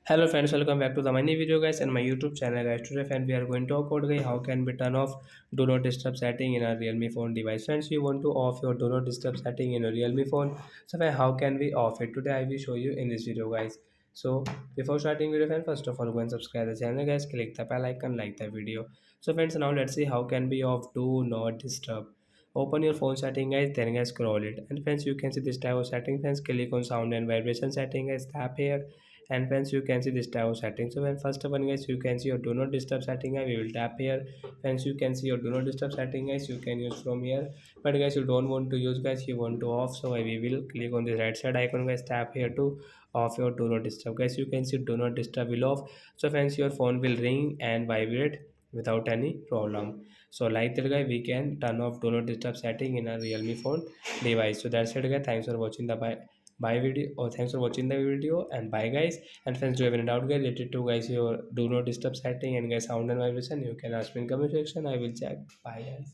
Hello friends, welcome back to the my new video guys and my YouTube channel guys. Today friends we are going to talk about guys how can we turn off do not disturb setting in our Realme phone device. Friends, you want to off your do not disturb setting in a Realme phone. So friends, how can we off it? Today I will show you in this video guys. So before starting video friends, first of all go and subscribe the channel guys, click the bell icon, like the video. So friends, now let's see how can we off do not disturb. Open your phone setting guys, then guys scroll it, and friends you can see this type of setting. Friends, click on sound and vibration setting guys, tap here, and friends you can see this type of setting. So when first one guys you can see your do not disturb setting guys, we will tap here. Friends, you can see your do not disturb setting guys, you can use from here, but guys you don't want to use guys, you want to off. So we will click on this right side icon guys, tap here to off your do not disturb guys. You can see do not disturb will off. So friends, your phone will ring and vibrate without any problem. So like that guy, we can turn off do not disturb setting in a Realme phone device. So that's it guys, thanks for watching the bye video, or thanks for watching the video, and bye guys. And friends, do you have any doubt guys related to guys your do not disturb setting and guys sound and vibration, you can ask me in comment section, I will check. Bye guys.